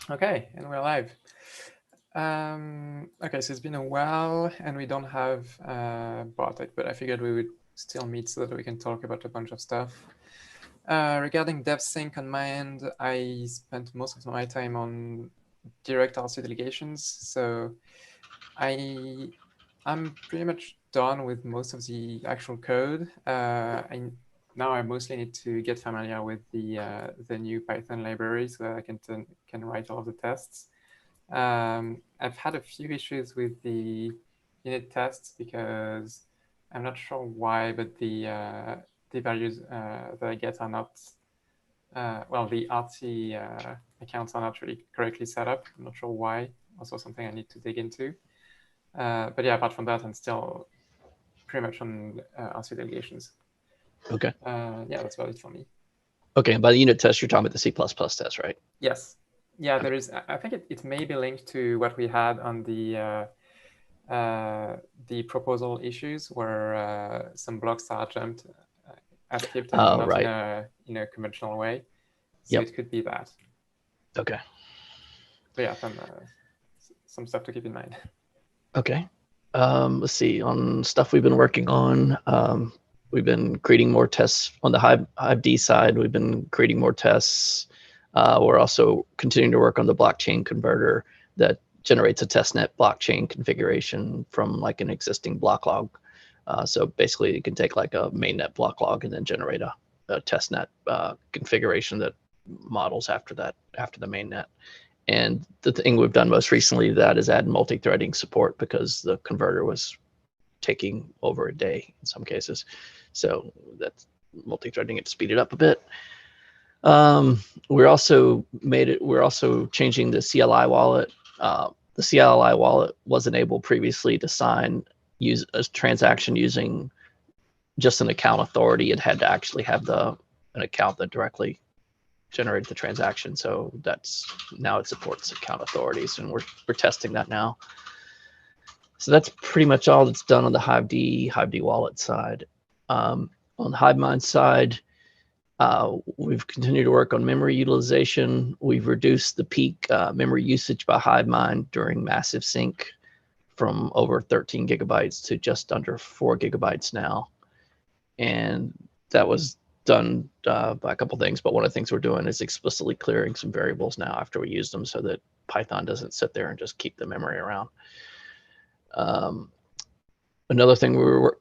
Okay, and we're live. Okay, so it's been a while and we don't have Bartek, but I figured we would still meet so that we can talk about a bunch of stuff. Regarding DevSync on my end, I spent most of my time on direct RC delegations, so I'm pretty much done with most of the actual code. Now I mostly need to get familiar with the new Python library so that I can write all of the tests. I've had a few issues with the unit tests because I'm not sure why, but the values that I get are not, well, the RT accounts are not really correctly set up. I'm not sure why. Also something I need to dig into. But yeah, apart from that, I'm still pretty much on RC delegations. Okay. Yeah, that's about it for me. Okay, and by the unit test, you're talking about the C++ test, right? Yes. Yeah, there is. I think it may be linked to what we had on the proposal issues where some blocks are jumped, skipped, and not Right. in a conventional way. So Yep. it could be that. Okay. But yeah, some stuff to keep in mind. Okay. Let's see. On stuff we've been working on, we've been creating more tests on the Hive side. We've been creating more tests. We're also continuing to work on the blockchain converter that generates a testnet blockchain configuration from like an existing block log. So basically, you can take like a mainnet block log and then generate a testnet configuration that models after the mainnet. And the thing we've done most recently that is add multi-threading support because the converter was taking over a day in some cases. So that's multi-threading it to speed it up a bit. We're also changing the CLI wallet. The CLI wallet wasn't able previously to use a transaction using just an account authority. It had to actually have an account that directly generated the transaction. So now it supports account authorities, and we're testing that now. So that's pretty much all that's done on the Hive wallet side. On the HiveMind side, we've continued to work on memory utilization. We've reduced the peak memory usage by HiveMind during massive sync from over 13 gigabytes to just under 4 gigabytes now. And that was done by a couple things, but one of the things we're doing is explicitly clearing some variables now after we use them so that Python doesn't sit there and just keep the memory around. Another thing we're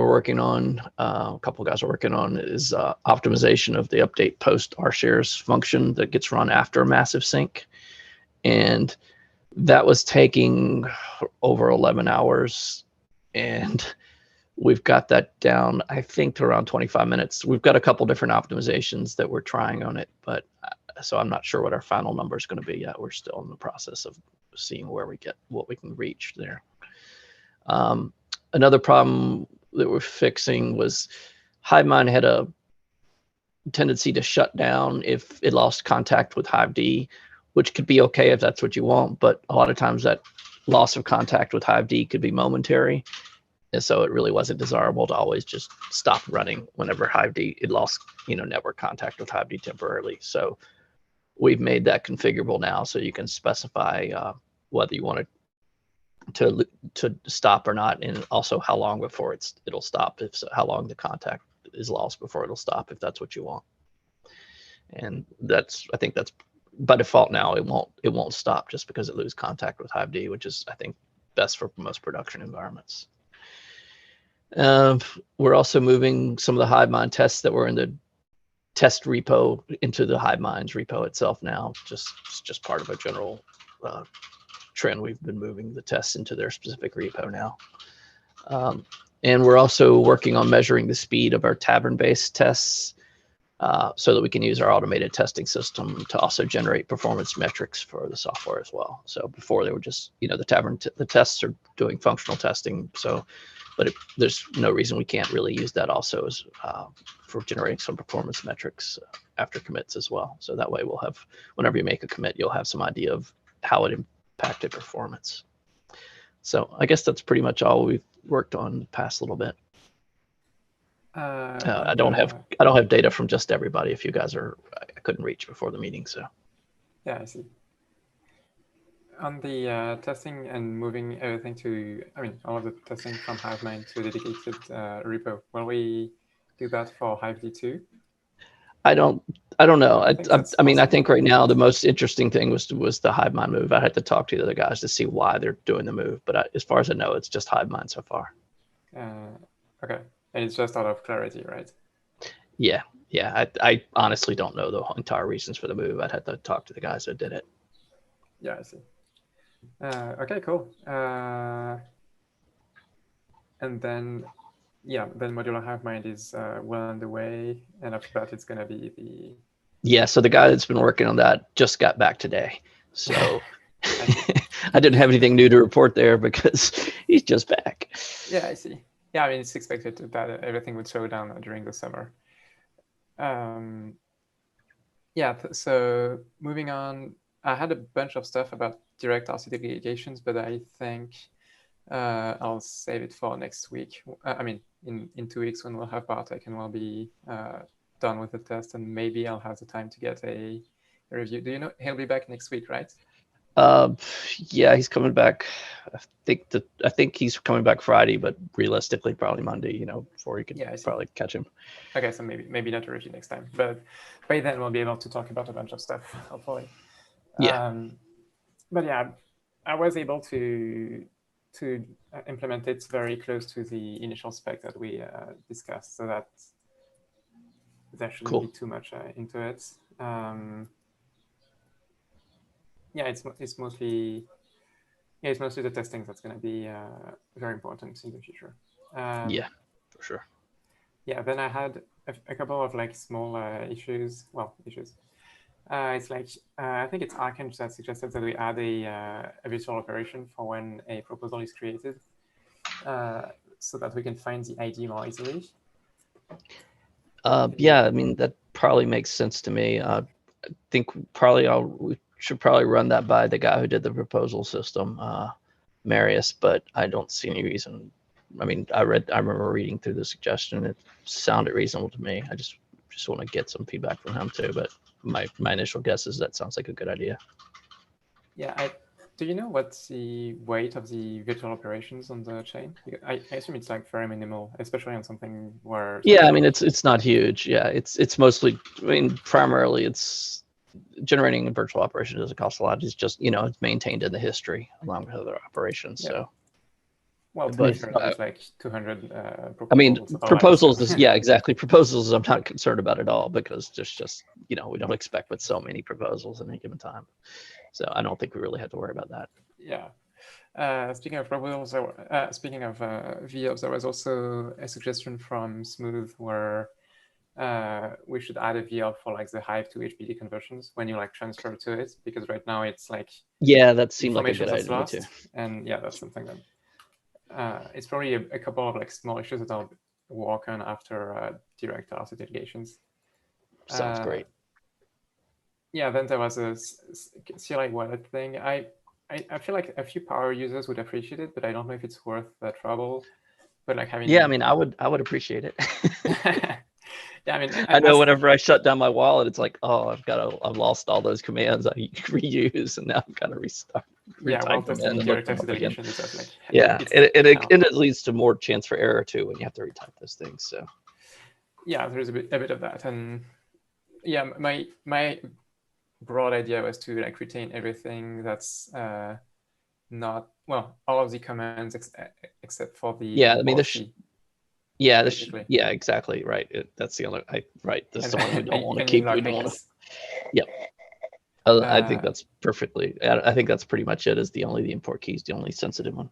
working on, a couple of guys are working on, is optimization of the update post rshares function that gets run after a massive sync. And that was taking over 11 hours. And we've got that down, I think, to around 25 minutes. We've got a couple different optimizations that we're trying on it, but so I'm not sure what our final number is going to be yet. We're still in the process of seeing what we can reach there. Another problem that we're fixing was HiveMind had a tendency to shut down if it lost contact with Hive, which could be okay if that's what you want, but a lot of times that loss of contact with Hive could be momentary. And so it really wasn't desirable to always just stop running whenever it lost, network contact with Hive temporarily. So we've made that configurable now, so you can specify whether you want to stop or not, and also how long before it'll stop. How long the contact is lost before it'll stop, if that's what you want. And I think that's by default now. It won't stop just because it loses contact with Hive, which is, I think, best for most production environments. We're also moving some of the HiveMind tests that were in the test repo into the HiveMind's repo itself now. Just part of a general trend. We've been moving the tests into their specific repo now. And we're also working on measuring the speed of our tavern-based tests so that we can use our automated testing system to also generate performance metrics for the software as well. So before they were just, the tests are doing functional testing. But there's no reason we can't really use that also as for generating some performance metrics after commits as well. So that way we'll have, whenever you make a commit, you'll have some idea of how it impacted performance. So I guess that's pretty much all we've worked on the past little bit. I don't have data from just everybody. If you guys I couldn't reach before the meeting, so. Yeah, I see. On the testing and moving everything to, I mean, all of the testing from HiveMind to a dedicated repo, will we do that for Hive V2? I don't know. That's I mean, I possible, think right now right? the most interesting thing was the HiveMind move. I had to talk to the other guys to see why they're doing the move, but as far as I know, it's just HiveMind so far. Okay, and it's just out of clarity, right? Yeah, yeah. I honestly don't know the entire reasons for the move. I'd have to talk to the guys that did it. Yeah, I see. Okay, cool. And then, yeah, then modular HiveMind is well underway, and after that, it's going to be the. Yeah, so the guy that's been working on that just got back today. So I didn't have anything new to report there because he's just back. Yeah, I see. Yeah, I mean, it's expected that everything would slow down during the summer. Yeah, so moving on, I had a bunch of stuff about direct RC degradations, but I think I'll save it for next week. I mean, in 2 weeks when we'll have Bartek and we'll be done with the test, and maybe I'll have the time to get a review. Do you know he'll be back next week, right? Yeah, he's coming back. I think he's coming back Friday, but realistically, probably Monday. You know, before you could probably catch him. Okay, so maybe not a review next time, but by then we'll be able to talk about a bunch of stuff, hopefully. Yeah. But yeah, I was able to implement it very close to the initial spec that we discussed, so that there shouldn't be too much into it. Yeah, it's mostly the testing that's going to be very important in the future. Yeah, for sure. Yeah, then I had a couple of like small issues. Well, issues. It's like I think it's Archange that suggested that we add a virtual operation for when a proposal is created, so that we can find the ID more easily. Yeah, I mean that probably makes sense to me. I think we should probably run that by the guy who did the proposal system, Marius, but I don't see any reason. I mean, I remember reading through the suggestion. It sounded reasonable to me. I just want to get some feedback from him too. But my initial guess is that sounds like a good idea. Yeah, do you know what's the weight of the virtual operations on the chain? I assume it's like very minimal, especially on something where. Yeah, I mean it's not huge. Yeah, it's mostly. I mean, primarily it's generating a virtual operation doesn't cost a lot. It's just it's maintained in the history along with other operations. Yeah. So. Well, to be fair, there's like 200 proposals. I mean, proposals is exactly. Proposals I'm not concerned about at all because there's just we don't expect with so many proposals at any given time. So I don't think we really have to worry about that. Yeah. Speaking of proposals, speaking of VOs, there was also a suggestion from Smooth where we should add a VL for like the Hive to HBD conversions when you like transfer to it, because right now it's like that seemed like a good idea lost, too. And yeah, that's something that it's probably a couple of like small issues that I'll work on after direct RC delegations. Sounds great. Yeah, then there was a Cli Wallet thing. I feel like a few power users would appreciate it, but I don't know if it's worth the trouble. But like having. Yeah, I mean, I would appreciate it. Yeah, I mean, I know whenever I shut down my wallet, it's like, oh, I've lost all those commands I reuse, and now I've got to restart. Yeah, well, testing direct RC delegation is like. Yeah, and it leads to more chance for error too when you have to retype those things. So. Yeah, there's a bit of that, and yeah, my broad idea was to like retain everything that's not all of the commands except for the I mean yeah exactly right. That's the other right. That's the one we don't want to keep. We don't want to. Yep. I think that's perfectly. I think that's pretty much it. Is the import key is the only sensitive one.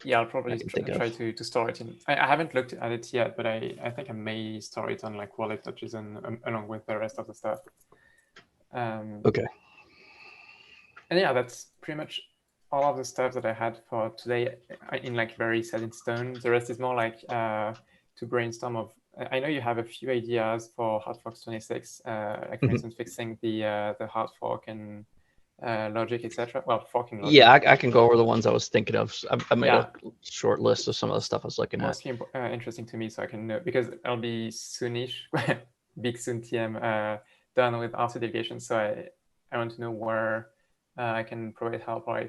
Yeah, I'll probably try to store it in. I haven't looked at it yet, but I think I may store it on like wallet touches and along with the rest of the stuff. Okay. And yeah, that's pretty much all of the stuff that I had for today in like very set in stone. The rest is more like to brainstorm of. I know you have a few ideas for Hardforks 26, like for instance fixing the hard fork and logic, etc. Well, forking logic. Yeah, I can go over the ones I was thinking of. I made a short list of some of the stuff I was looking at. Mostly interesting to me, so I can know, because I'll be soonish, big soon TM, done with RC delegation. So I want to know where I can provide help, or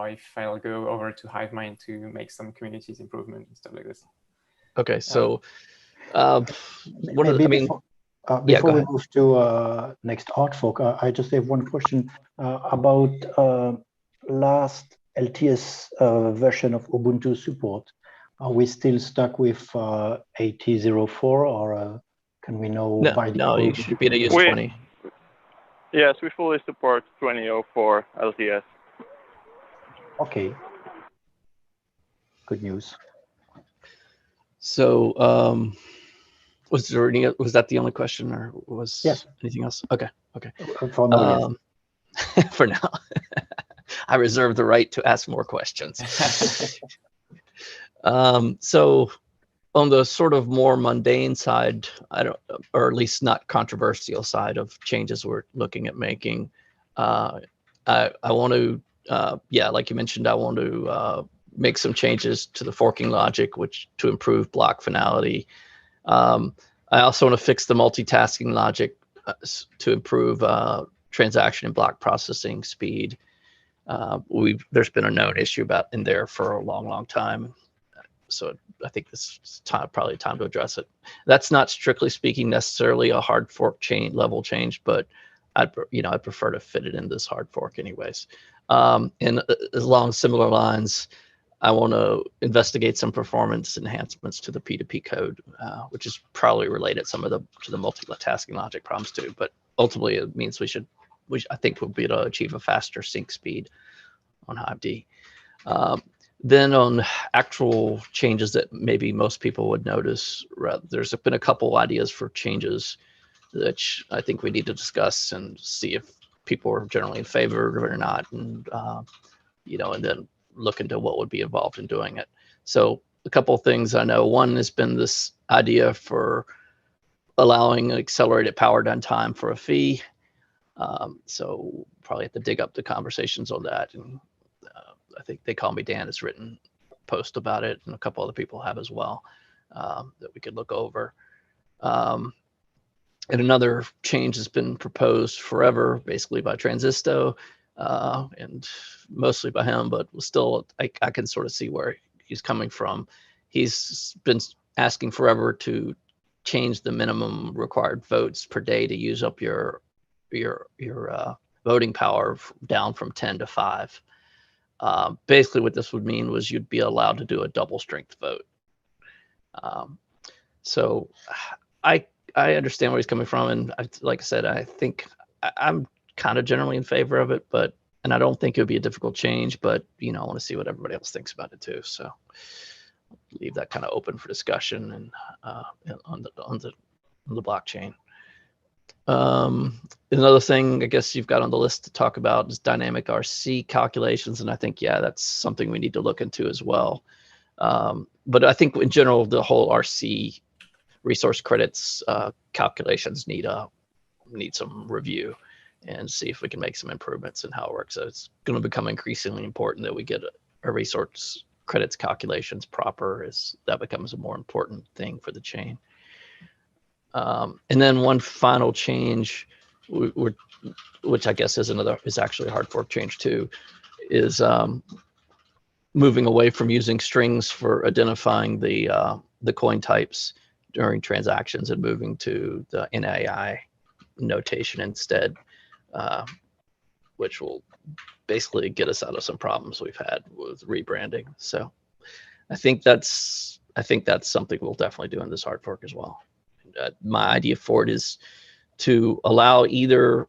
if I'll go over to HiveMind to make some communities improvement and stuff like this. Okay, so what are, Maybe I mean, before we ahead. move to next art fork, I just have one question about last LTS version of Ubuntu support. Are we still stuck with 80.04, or can we know by No, you default? should be able to use 20. Yes, we fully support 2004 LTS. Okay. Good news. So was that the only question, or was anything else? Okay. For now, yes. For now. I reserve the right to ask more questions. So on the sort of more mundane side, or at least not controversial side of changes we're looking at making, I want to, like you mentioned, I want to make some changes to the forking logic, to improve block finality. I also want to fix the multitasking logic to improve transaction and block processing speed. There's been a known issue in there for a long time. So I think this is probably time to address it. That's not strictly speaking necessarily a hard fork level change, but I'd prefer to fit it in this hard fork anyways. And along similar lines, I want to investigate some performance enhancements to the P2P code, which is probably related to the multitasking logic problems too. But ultimately, it means I think we'll be able to achieve a faster sync speed on Hive. Then on actual changes that maybe most people would notice, there's been a couple ideas for changes that I think we need to discuss and see if people are generally in favor of it or not, and and then look into what would be involved in doing it. So a couple of things I know. One has been this idea for allowing accelerated power down time for a fee. So probably have to dig up the conversations on that. And I think They Call Me Dan has written a post about it, and a couple other people have as well, that we could look over. And another change has been proposed forever, basically by Transisto, and mostly by him, but still, I can sort of see where he's coming from. He's been asking forever to change the minimum required votes per day to use up your voting power down from 10 to 5. Basically, what this would mean was you'd be allowed to do a double strength vote. So I understand where he's coming from, and like I said, I think I'm kind of generally in favor of it, and I don't think it would be a difficult change, but I want to see what everybody else thinks about it too. So leave that kind of open for discussion and on the blockchain. Another thing I guess you've got on the list to talk about is dynamic RC calculations, and I think that's something we need to look into as well. But I think in general the whole RC resource credits calculations need some review and see if we can make some improvements in how it works. So it's going to become increasingly important that we get a resource credits calculations proper, as that becomes a more important thing for the chain. And then one final change, which I guess is actually a hard fork change too, is moving away from using strings for identifying the coin types during transactions and moving to the NAI notation instead, which will basically get us out of some problems we've had with rebranding. So I think that's something we'll definitely do in this hard fork as well. My idea for it is to allow either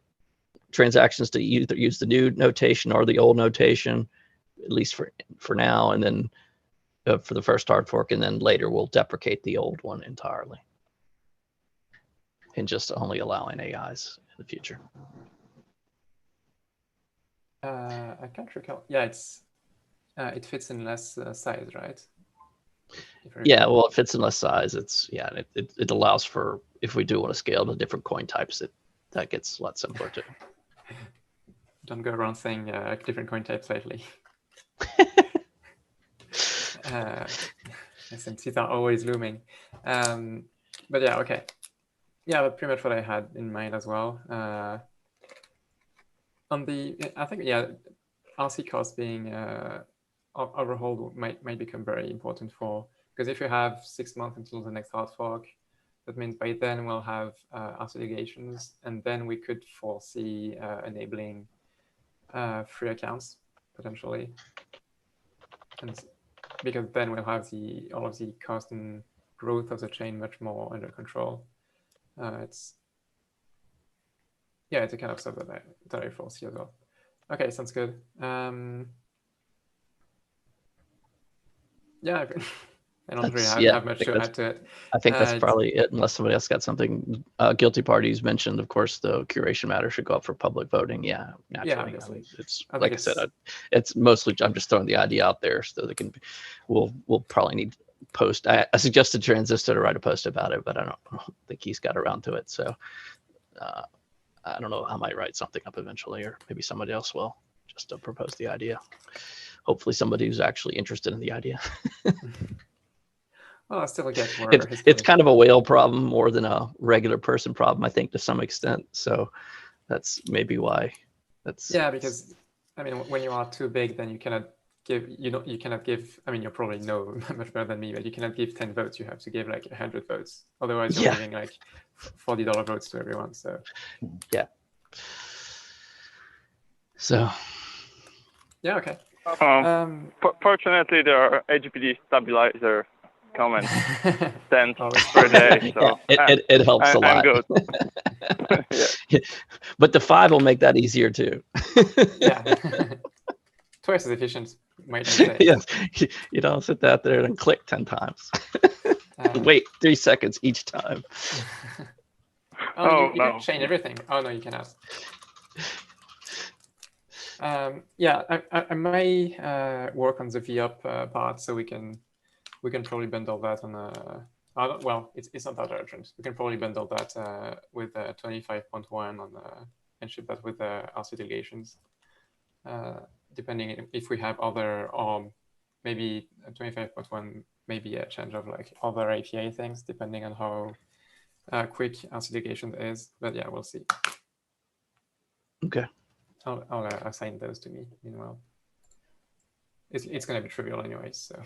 transactions to either use the new notation or the old notation, at least for now, and then for the first hard fork, and then later we'll deprecate the old one entirely and just only allow NAIs in the future. I can't recall. Yeah, it fits in less size, right? Yeah, well, it fits in less size. It allows for, if we do want to scale to different coin types, that gets a lot simpler too. Don't go around saying different coin types lately. SMCs are always looming. But yeah, okay. Yeah, but pretty much what I had in mind as well. On the, I think, yeah, RC cost being overhauled might become very important because if you have 6 months until the next hard fork, that means by then we'll have RC delegations, and then we could foresee enabling free accounts potentially, and because then we'll have all of the cost and growth of the chain much more under control. It's a kind of stuff that I foresee as well. Okay, sounds good. Yeah, I don't really have much to add to it. I think that's probably it, unless somebody else got something. Guilty parties mentioned, of course, the curation matter should go up for public voting. Yeah, naturally. Yeah, I mean, it's like I said, it's mostly I'm just throwing the idea out there so they can. We'll probably need to post. I suggested Transistor to write a post about it, but I don't think he's got around to it. So I don't know. I might write something up eventually, or maybe somebody else will, just to propose the idea. Hopefully, somebody who's actually interested in the idea. Well, I still get where it's kind of a whale problem more than a regular person problem, I think, to some extent. So that's maybe why. Because I mean, when you are too big, then you cannot give. You cannot give. I mean, you probably know much better than me, but you cannot give 10 votes. You have to give like 100 votes. Otherwise, you're giving like $40 votes to everyone. So yeah. So yeah, okay. Fortunately, there are HBD stabilizer comments 10 per day, so it helps a lot. I'm good. Yeah. But the 5 will make that easier too. Yeah, twice as efficient, might I say. Yes, you don't sit out there and click 10 times. Wait 3 seconds each time. You can change everything. Oh no, you cannot. Yeah, I may work on the VUp part, so we can probably bundle that on well, it's not that urgent. We can probably bundle that with 25.1 and ship that with RC delegations, depending if we have other, or maybe 25.1 maybe a change of like other API things, depending on how quick RC delegation is. But yeah, we'll see. Okay. I'll assign those to me. Meanwhile, it's going to be trivial anyways. So,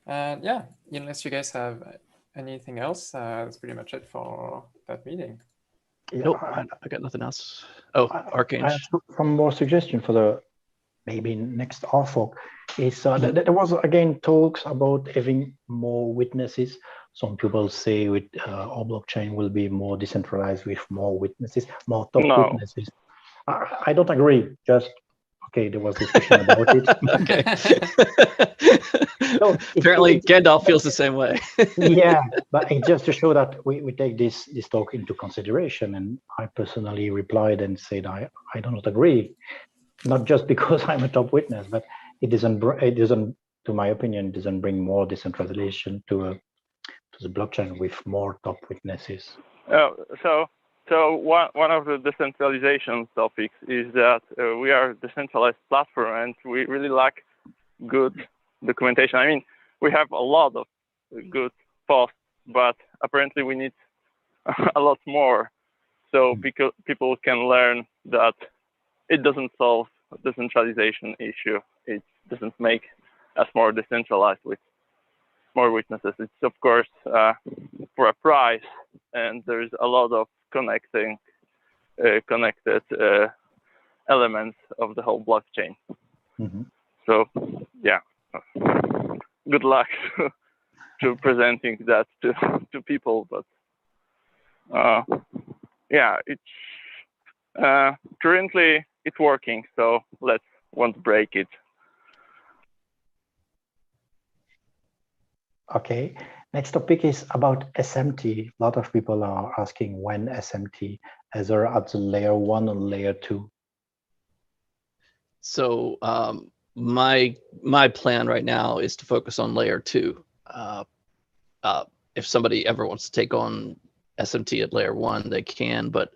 and yeah, unless you guys have anything else, that's pretty much it for that meeting. Yeah, nope, I got nothing else. Oh, Arcane. I have some more suggestion for the maybe next RFork. Is there was again talks about having more witnesses. Some people say with our blockchain will be more decentralized with more witnesses, more top witnesses. I don't agree. Just okay, there was discussion about it. Okay. No, apparently Gandalf feels the same way. Yeah, but it's just to show that we take this talk into consideration. And I personally replied and said I do not agree, not just because I'm a top witness, but it doesn't, to my opinion, doesn't bring more decentralization to the blockchain with more top witnesses. So one of the decentralization topics is that we are a decentralized platform and we really lack good documentation. I mean, we have a lot of good posts, but apparently we need a lot more so people can learn that it doesn't solve the decentralization issue. It doesn't make us more decentralized with more witnesses. It's of course for a price, and there's a lot of connected elements of the whole blockchain. So yeah, good luck to presenting that to people. But yeah, it's currently it's working, so let's won't break it. Okay, next topic is about SMT. A lot of people are asking when SMT, either at the layer 1 or layer 2. So my plan right now is to focus on layer 2. If somebody ever wants to take on SMT at layer 1, they can, but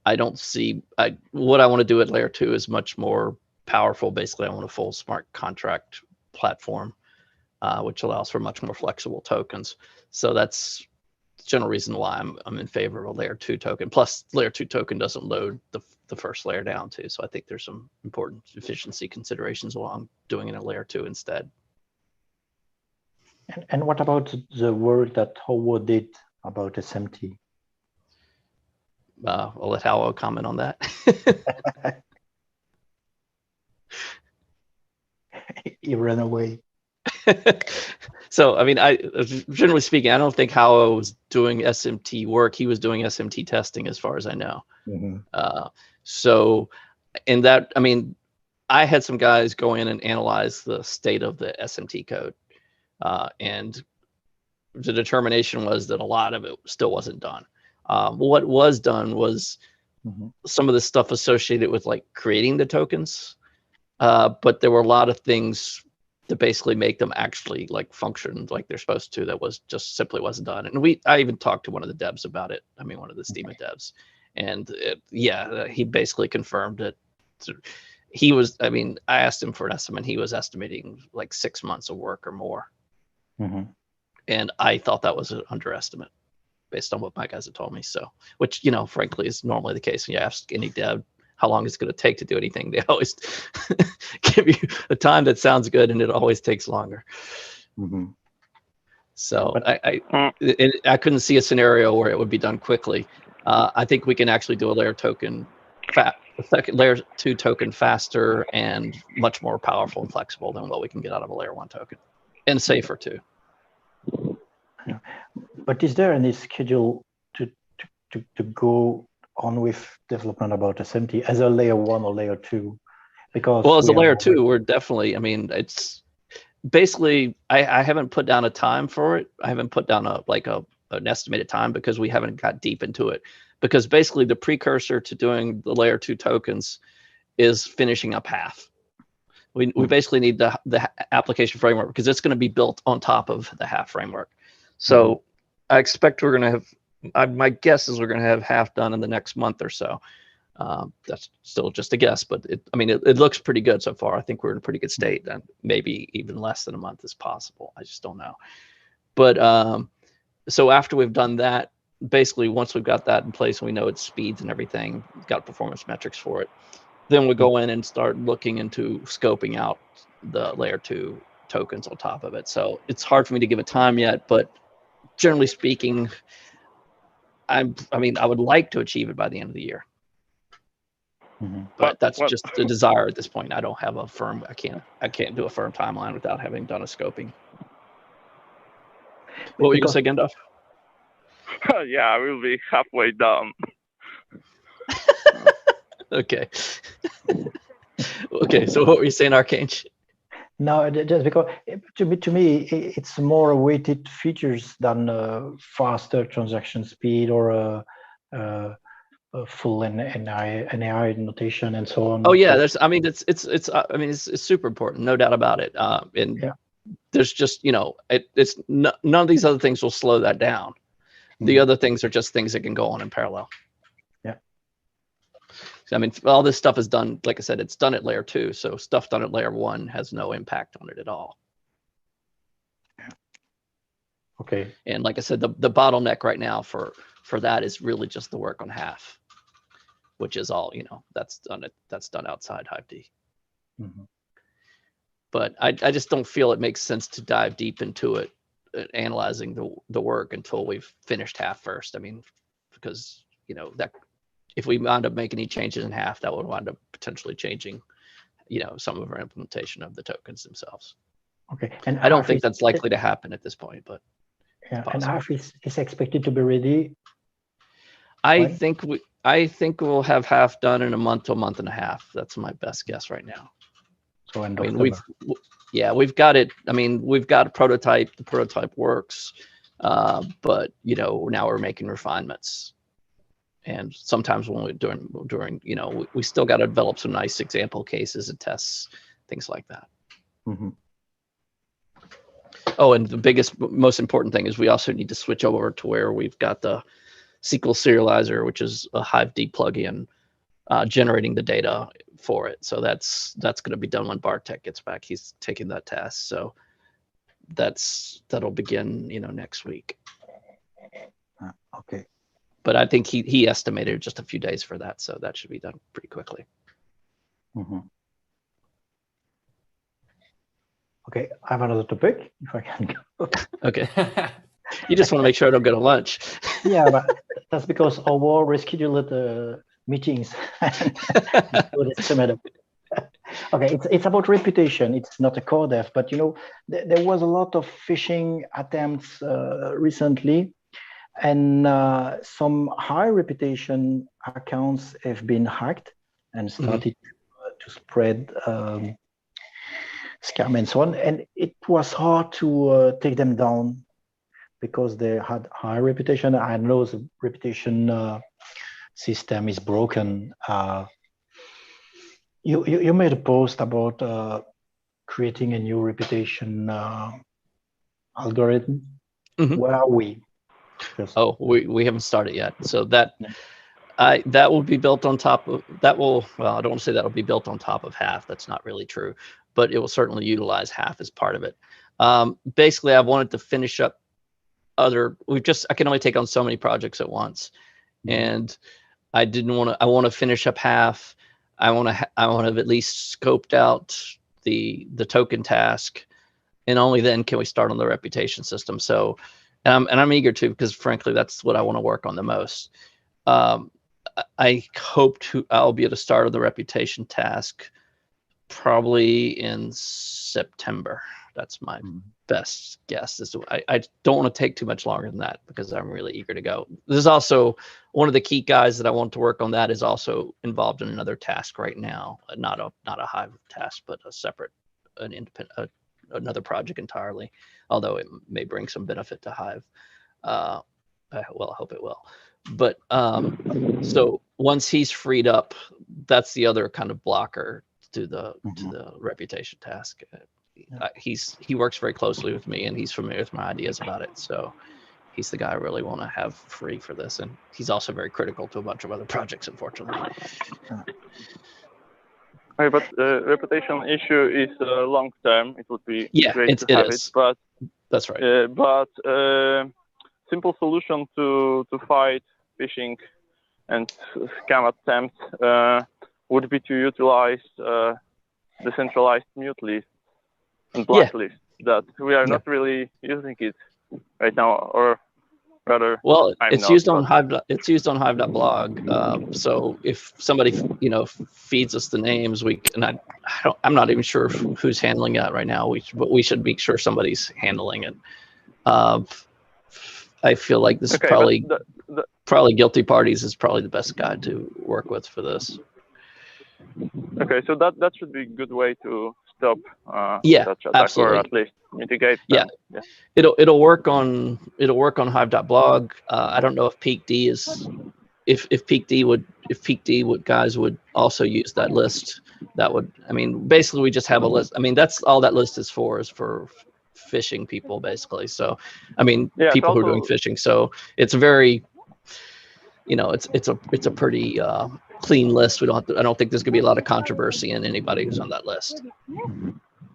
I don't see, what I want to do at layer 2 is much more powerful. Basically, I want a full smart contract platform, which allows for much more flexible tokens. So that's general reason why I'm in favor of a layer 2 token. Plus, layer 2 token doesn't load the first layer down too. So I think there's some important efficiency considerations along doing it in a layer 2 instead. And what about the work that Howard did about SMT? I'll let Howard comment on that. He ran away. So, I mean, generally speaking, I don't think Howard was doing SMT work. He was doing SMT testing, as far as I know. So, in that, I mean, I had some guys go in and analyze the state of the SMT code, and the determination was that a lot of it still wasn't done. What was done was some of the stuff associated with like creating the tokens, but there were a lot of things to basically make them actually like function like they're supposed to. That was just simply wasn't done. And I even talked to one of the devs about it. I mean, one of the Steema devs, and he basically confirmed it. He was, I mean, I asked him for an estimate. He was estimating like 6 months of work or more. And I thought that was an underestimate based on what my guys had told me. So, which, you know, frankly is normally the case when you ask any dev how long it's going to take to do anything. They always give you a time that sounds good, and it always takes longer. So I couldn't see a scenario where it would be done quickly. I think we can actually do a layer token, layer 2 token faster and much more powerful and flexible than what we can get out of a layer 1 token, and safer too. But is there any schedule to go on with development about SMT as a layer 1 or layer 2? Because well, as a layer 2, we're definitely, I mean, it's basically, I haven't put down a time for it. I haven't put down an estimated time because we haven't got deep into it. Because basically the precursor to doing the layer 2 tokens is finishing up half. We basically need the application framework because it's going to be built on top of the half framework. So I expect we're going to have, my guess is we're going to have half done in the next month or so. That's still just a guess, but it looks pretty good so far. I think we're in a pretty good state, and maybe even less than a month is possible. I just don't know. But so after we've done that, basically once we've got that in place and we know its speeds and everything, we've got performance metrics for it, then we go in and start looking into scoping out the layer 2 tokens on top of it. So it's hard for me to give a time yet, but generally speaking, I mean, I would like to achieve it by the end of the year. But that's just a desire at this point. I don't have a firm, I can't do a firm timeline without having done a scoping. What were you going to say, Gendorf? Yeah, we'll be halfway done. Okay. Okay, so what were you saying, Archange? No, just because to me, it's more weighted features than faster transaction speed or a full NAI notation and so on. Oh yeah, I mean, it's super important, no doubt about it. And there's just, you know, none of these other things will slow that down. The other things are just things that can go on in parallel. I mean, all this stuff is done, like I said, it's done at layer 2. So stuff done at layer 1 has no impact on it at all. Okay. And like I said, the bottleneck right now for that is really just the work on half, which is all, you know, that's done outside Hive-D. But I just don't feel it makes sense to dive deep into it, analyzing the work until we've finished half first. I mean, because, you know, that if we wind up making any changes in half, that would wind up potentially changing, you know, some of our implementation of the tokens themselves. Okay. And I don't think that's likely to happen at this point, but yeah. And half is expected to be ready. I think we'll have half done in a month to a month and a half. That's my best guess right now. So end I of mean, we've got it. I mean, we've got a prototype. The prototype works, but you know, now we're making refinements. And sometimes when we're doing, you know, we still got to develop some nice example cases and tests, things like that. Oh, and the most important thing is we also need to switch over to where we've got the SQL serializer, which is a Hive-D plugin, generating the data for it. So that's going to be done when Bartek gets back. He's taking that task. So that'll begin, you know, next week. Okay. But I think he estimated just a few days for that, so that should be done pretty quickly. Mm-hmm. Okay, I have another topic, if I can go. Okay. You just want to make sure I don't go to lunch. Yeah, but that's because our rescheduled meetings. Okay, it's about reputation. It's not a core dev, but you know, there was a lot of phishing attempts recently, and some high reputation accounts have been hacked and started to spread scam and so on. And it was hard to take them down because they had high reputation. I know the reputation system is broken. You made a post about creating a new reputation algorithm. Where are we? Oh, we haven't started yet. So that that will be built on top of that. Well, I don't want to say that will be built on top of Hive. That's not really true, but it will certainly utilize Hive as part of it. Basically, I wanted to finish up I can only take on so many projects at once, and I want to finish up Hive. I want to have at least scoped out the token task, and only then can we start on the reputation system. So, and I'm eager to, because frankly, that's what I want to work on the most. I hope I'll be able to start on the reputation task probably in September. That's my best guess. I don't want to take too much longer than that because I'm really eager to go. There's also one of the key guys that I want to work on that is also involved in another task right now. Not a Hive task, but an independent, another project entirely. Although it may bring some benefit to Hive. I hope it will. But so once he's freed up, that's the other kind of blocker to the reputation task. He works very closely with me, and he's familiar with my ideas about it. So he's the guy I really want to have free for this, and he's also very critical to a bunch of other projects, unfortunately. Okay, but reputation issue is long term. It would be great to have it, but that's right. But simple solution to fight phishing and scam attempts would be to utilize decentralized mute list and blacklist. That we are not really using it right now, or rather, well, it's used on Hive. It's used on Hive.blog. So if somebody feeds us the names, I'm not even sure who's handling that right now. But we should make sure somebody's handling it. I feel like this is probably Guilty Parties is probably the best guy to work with for this. Okay, so that should be a good way to stop such attack, absolutely. or at least mitigate them. Yeah. It'll work on Hive.blog. I don't know if PeakD is if PeakD guys would also use that list. That would, basically we just have a list. That's all that list is for phishing people, basically. So people who are doing phishing. So it's very, it's a pretty clean list. I don't think there's gonna be a lot of controversy in anybody who's on that list.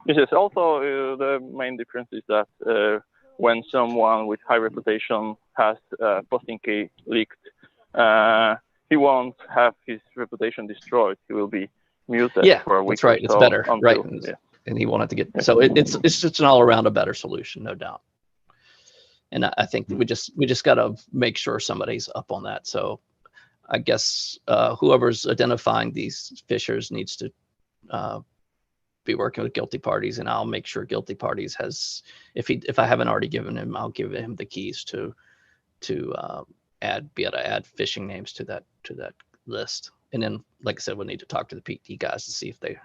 Yes, also the main difference is that when someone with high reputation has posting key leaked, he won't have his reputation destroyed. He will be muted for a week. That's right. It's better, right? And he won't have to get. So it's just an all around a better solution, no doubt. And I think we just got to make sure somebody's up on that. So I guess whoever's identifying these phishers needs to be working with Guilty Parties, and I'll make sure Guilty Parties has, if I haven't already given him, I'll give him the keys to be able to add phishing names to that list. And then, like I said, we'll need to talk to the PeakD guys to see if they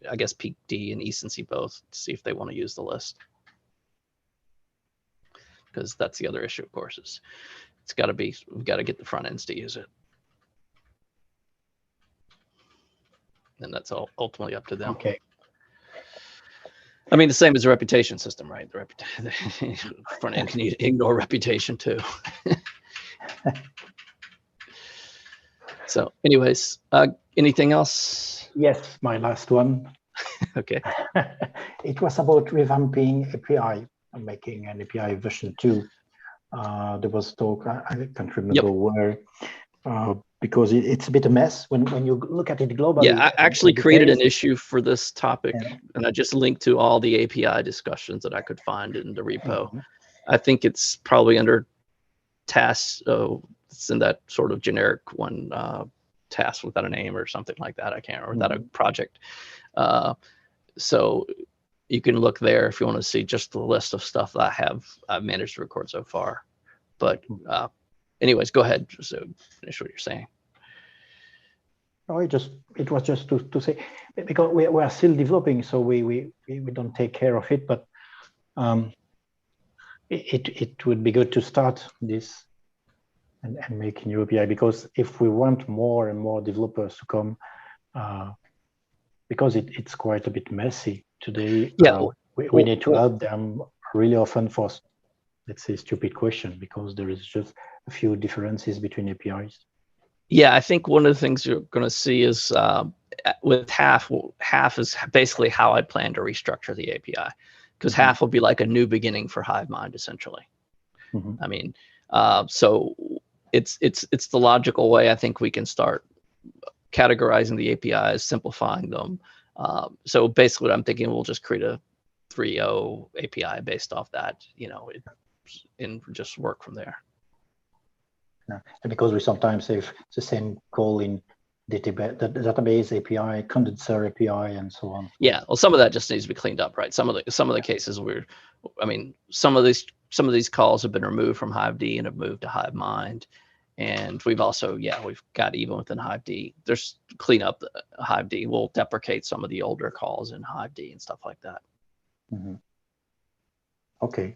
I guess PeakD and Ecency both, to see if they want to use the list. Because that's the other issue, of course, is we've got to get the front ends to use it. And that's all ultimately up to them. Okay. The same as the reputation system, right? The front end can ignore reputation too. So anyways, anything else? Yes, my last one. Okay. It was about revamping API. I'm making an API version 2. There was talk, I can't remember where, because it's a bit a mess when you look at it globally. Yeah, I actually created an details. issue for this topic, and I just linked to all the API discussions that I could find in the repo. I think it's probably under tasks. It's in that sort of generic one, task without a name or something like that. I can't remember, without a project. So you can look there if you want to see just the list of stuff that I've managed to record so far. But anyways, go ahead. So finish what you're saying. Oh, it was just to say, because we are still developing, so we don't take care of it, but it would be good to start this and make a new API, because if we want more and more developers to come, because it's quite a bit messy today. Yeah, we need to help them really often for, let's say, stupid question, because there is just a few differences between APIs. Yeah, I think one of the things you're going to see is with Half is basically how I plan to restructure the API, because Half will be like a new beginning for HiveMind, essentially. I mean, so it's the logical way I think we can start categorizing the APIs, simplifying them. So basically, what I'm thinking, we'll just create a 3.0 API based off that, and just work from there. And because we sometimes have the same call in the database API, condenser API, and so on. Yeah, well, some of that just needs to be cleaned up, right? Some of the cases some of these calls have been removed from Hive-D and have moved to HiveMind, and we've also, we've got, even within Hive-D, there's clean up Hive-D. We'll deprecate some of the older calls in Hive-D and stuff like that. Okay.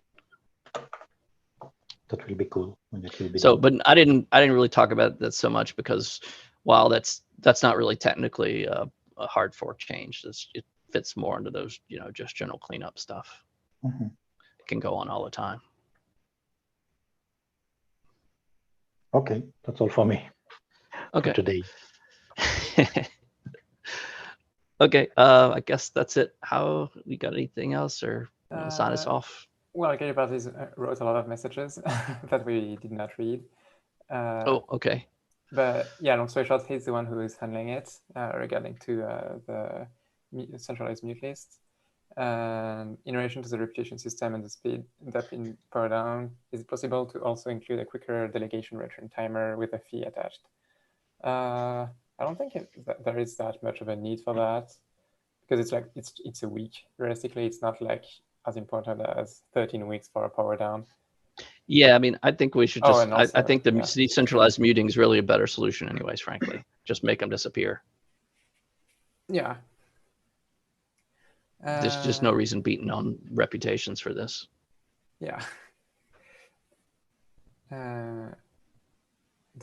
That will be cool when it will be so done. But I didn't really talk about that so much, because while that's not really technically a hard fork change, it fits more into those, just general cleanup stuff. It can go on all the time. Okay, that's all for me. Okay. For today. Okay, I guess that's it. How, we got anything else, or sign us off? Well, Gary wrote a lot of messages that we did not read. Oh, okay. But yeah, long story short, he's the one who is handling it regarding to the centralized mute list. And in relation to the reputation system and the speed that in power down, is it possible to also include a quicker delegation return timer with a fee attached? I don't think there is that much of a need for that, because it's like it's a week. Realistically, it's not like as important as 13 weeks for a power down. Yeah, I mean, I think we should just, also, I think the decentralized muting is really a better solution anyways, frankly. Just make them disappear. Yeah. There's just no reason beating on reputations for this. Yeah. The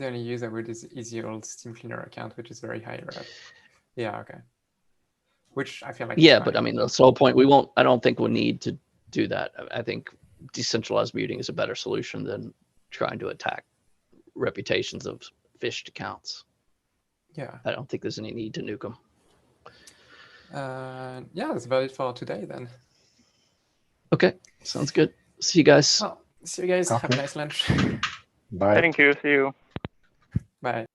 only user word is your old Steam Cleaner account, which is very high rep. Yeah, okay. Which I feel like. Yeah, but I mean, that's the whole point. I don't think we'll need to do that. I think decentralized muting is a better solution than trying to attack reputations of phished accounts. Yeah. I don't think there's any need to nuke them. Yeah, that's about it for today then. Okay, sounds good. See you guys. Well, see you guys. Okay. Have a nice lunch. Bye. Thank you. See you. Bye.